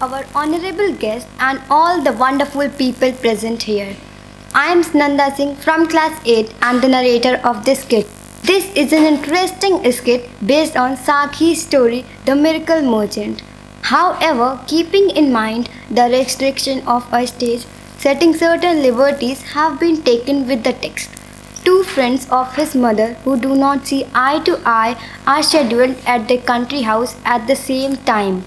our honorable guest, and all the wonderful people present here. I am Snanda Singh from class 8 and the narrator of this skit. This is an interesting skit based on Sakhi's story, The Miracle Merchant. However, keeping in mind the restriction of a stage, setting certain liberties have been taken with the text. Two friends of his mother who do not see eye to eye are scheduled at the country house at the same time.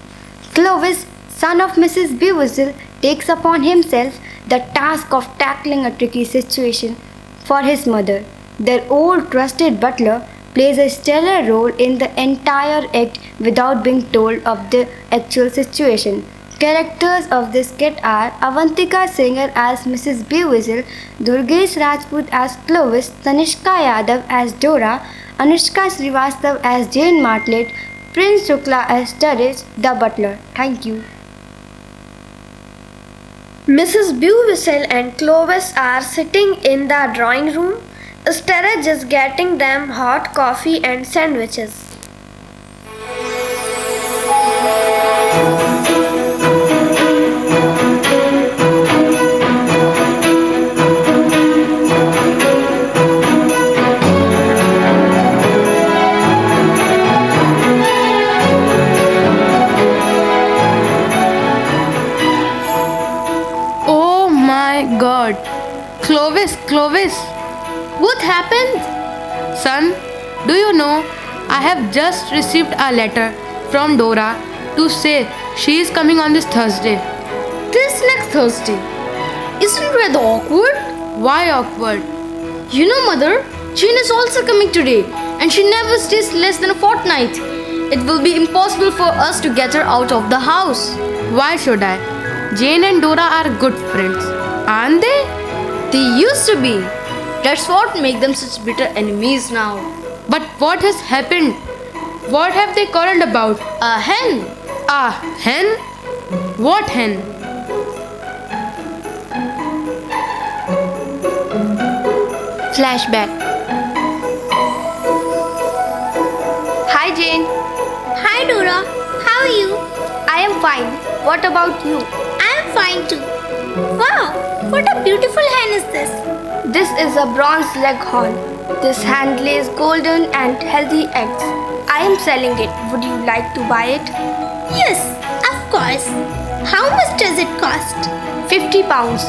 Clovis, son of Mrs. Bewhistle, takes upon himself the task of tackling a tricky situation for his mother. Their old trusted butler plays a stellar role in the entire act without being told of the actual situation. Characters of this skit are Avantika Singer as Mrs. Bewhistle, Durgesh Rajput as Clovis, Tanishka Yadav as Dora, Anushka Srivastav as Jane Martlet, Prince Shukla as Sturridge, the butler. Thank you. Mrs. Bewhistle and Clovis are sitting in the drawing room. Sturridge is getting them hot coffee and sandwiches. Oh my god. Clovis, What happened? son, do you know I have just received a letter from Dora to say she is coming on this Thursday. This next Thursday. Isn't it rather awkward? Why awkward? You know, Mother, Jean is also coming today, and she never stays less than a fortnight. It will be impossible for us to get her out of the house. Why should I? Jane and Dora are good friends, aren't they? They used to be. That's what makes them such bitter enemies now. But what has happened? What have they quarreled about? A hen. A hen? What hen? Flashback. Hi Jane. Hi Dora, how are you? I am fine. What about you? I am fine too. Wow, what a beautiful hen is this? This is a bronze leghorn. This hen lays golden and healthy eggs. I am selling it. Would you like to buy it? Yes, of course. How much does it cost? 50 pounds.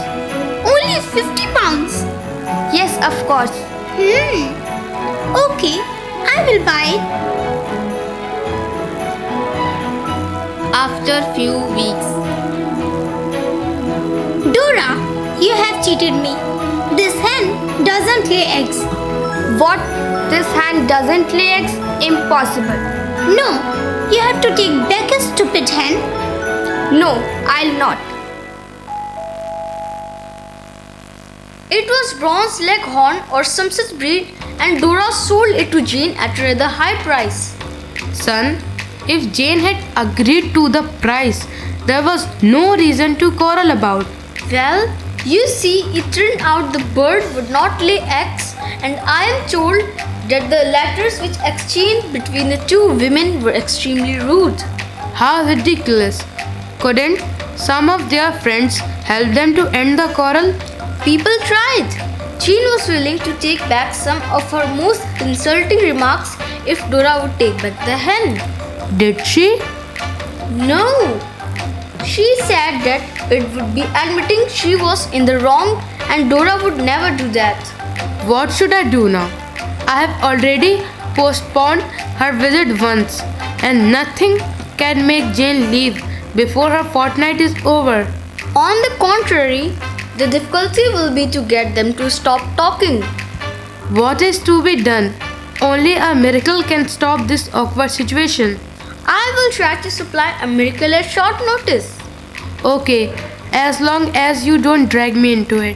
Only 50 pounds. Yes, of course. Okay, I will buy it. After few weeks. Dora, you have cheated me. This hen doesn't lay eggs. What? This hen doesn't lay eggs? Impossible. No, you have to take back a stupid hen. No, I'll not. It was bronze leghorn or some such breed, and Dora sold it to Jane at a rather high price. Son, if Jane had agreed to the price, there was no reason to quarrel about. Well, you see, it turned out the bird would not lay eggs, and I am told that the letters which exchanged between the two women were extremely rude. How ridiculous. Couldn't some of their friends help them to end the quarrel? People tried. Jean was willing to take back some of her most insulting remarks if Dora would take back the hen. Did she? No. She said that it would be admitting she was in the wrong and Dora would never do that. What should I do now? I have already postponed her visit once, and nothing can make Jane leave before her fortnight is over. On the contrary, the difficulty will be to get them to stop talking. What is to be done? Only a miracle can stop this awkward situation. I will try to supply a miracle at short notice. Okay, as long as you don't drag me into it.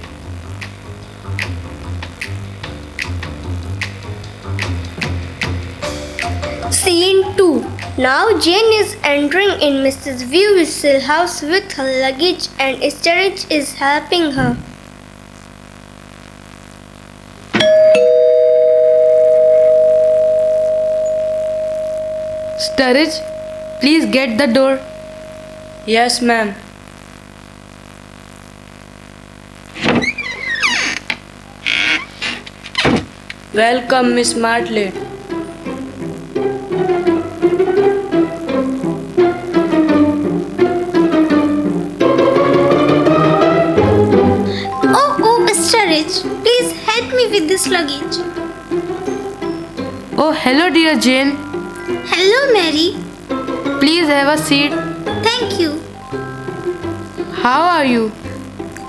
Scene 2. Now Jane is entering in Mrs. Bewhistle's house with her luggage and Sturridge is helping her. Sturridge, please get the door. Yes, ma'am. Welcome, Miss Martlet. Oh, Mr. Rich, please help me with this luggage. Oh, hello, dear Jane. Hello, Mary. Please have a seat. Thank you. How are you?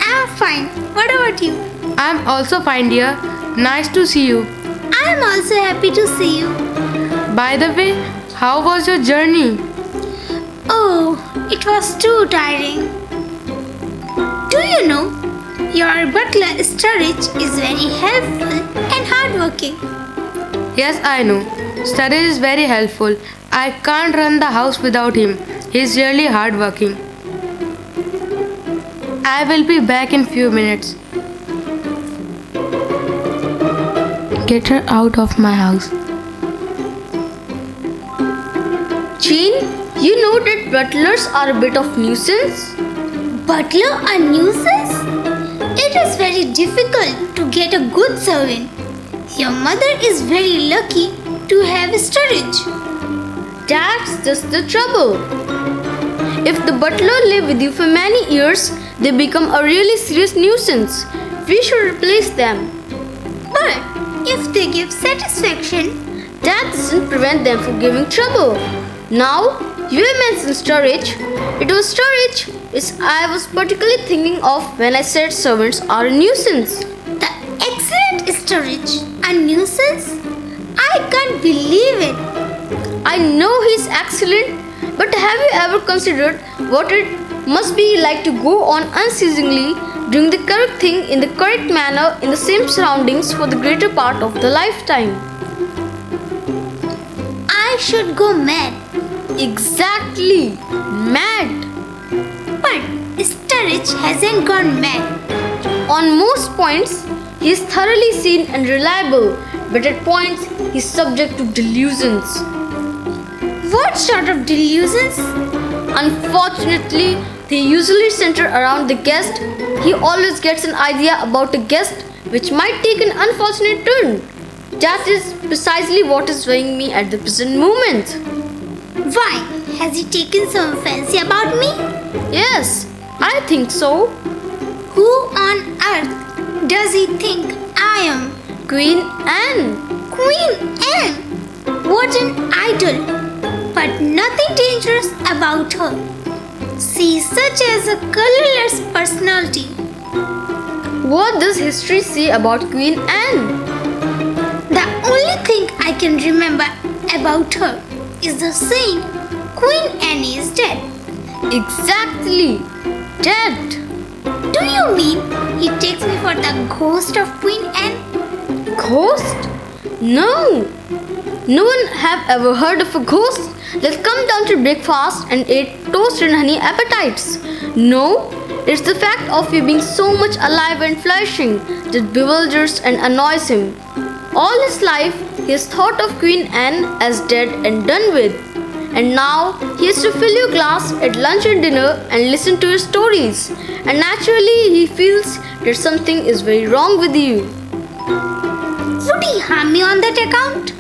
I'm fine. What about you? I'm also fine, dear. Nice to see you. I'm also happy to see you. By the way, how was your journey? Oh, it was too tiring. Do you know, your butler Sturridge is very helpful and hardworking. Yes, I know. Sturridge is very helpful. I can't run the house without him. He's really hardworking. I will be back in few minutes. Get her out of my house. Jane, you know that butlers are a bit of nuisance? Butler a nuisance? It is very difficult to get a good servant. Your mother is very lucky to have Sturridge. That's just the trouble. If the butler live with you for many years, they become a really serious nuisance. We should replace them. But if they give satisfaction, That doesn't prevent them from giving trouble. Now, you mentioned Sturridge. It was Sturridge which I was particularly thinking of when I said servants are a nuisance. the excellent Sturridge, a nuisance? I can't believe it. I know he's excellent, but have you ever considered what it must be like to go on unceasingly doing the correct thing in the correct manner in the same surroundings for the greater part of the lifetime? I should go mad. Exactly, mad. But Sturridge hasn't gone mad. On most points, he is thoroughly sane and reliable, but at points, he is subject to delusions. What sort of delusions? Unfortunately, they usually center around the guest. He always gets an idea about a guest which might take an unfortunate turn. That is precisely what is worrying me at the present moment. Why? Has he taken some fancy about me? Yes, I think so. Who on earth does he think I am? Queen Anne. Queen Anne! What an idol! But nothing dangerous about her. She is such as a colorless personality. What does history say about Queen Anne? The only thing I can remember about her is the saying, Queen Anne is dead. Exactly. Dead. Do you mean he takes me for the ghost of Queen Anne? Ghost? No. No one have ever heard of a ghost that come down to breakfast and ate toast and honey appetites. No, it's the fact of you being so much alive and flourishing that bewilders and annoys him. All his life, he has thought of Queen Anne as dead and done with. And now he has to fill your glass at lunch and dinner and listen to your stories. And naturally, he feels that something is very wrong with you. Would he harm me on that account?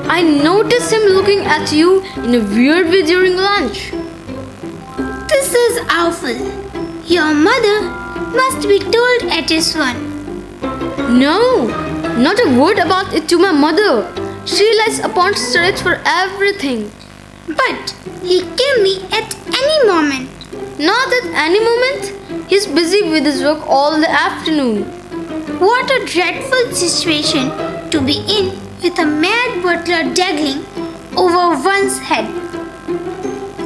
I notice him looking at you in a weird way during lunch. This is awful. Your mother must be told at this one. No, not a word about it to my mother. She relies upon Sturridge for everything. But he can be at any moment. Not at any moment. He's busy with his work all the afternoon. What a dreadful situation to be in with a mad butler dangling over one's head.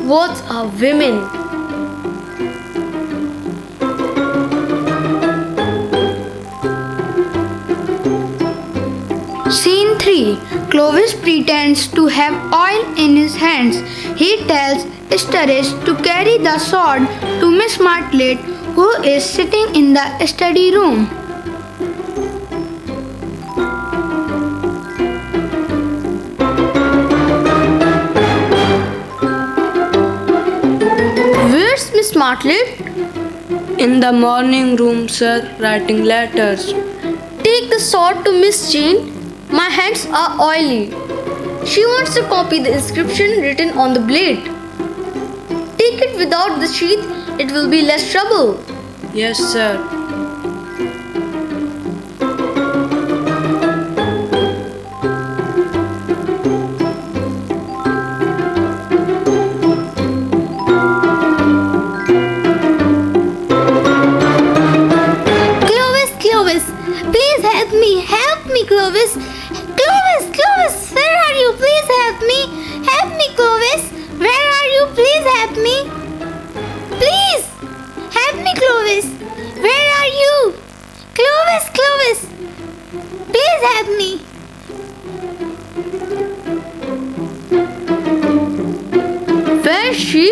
What are women? Scene 3. Clovis pretends to have oil in his hands. He tells Sturridge to carry the sword to Miss Martlet, who is sitting in the study room. Where Miss Martlet? In the morning room, sir, writing letters. Take the sword to Miss Jane. My hands are oily. She wants to copy the inscription written on the blade. Take it without the sheath, it will be less trouble. Yes, sir. Clovis, please help me. Help me, Clovis. Clovis, where are you? Please help me. Help me, Clovis. Where are you? Please help me. Please help me, Clovis. Where are you? Clovis. Please help me. Where is she?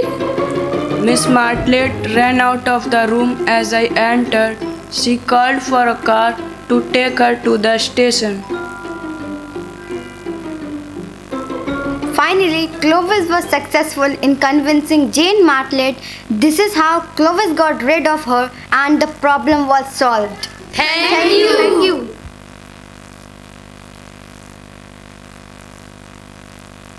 Miss Martlet ran out of the room as I entered. She called for a car to take her to the station. Finally, Clovis was successful in convincing Jane Martlet. This is how Clovis got rid of her and the problem was solved. Thank you. Thank you.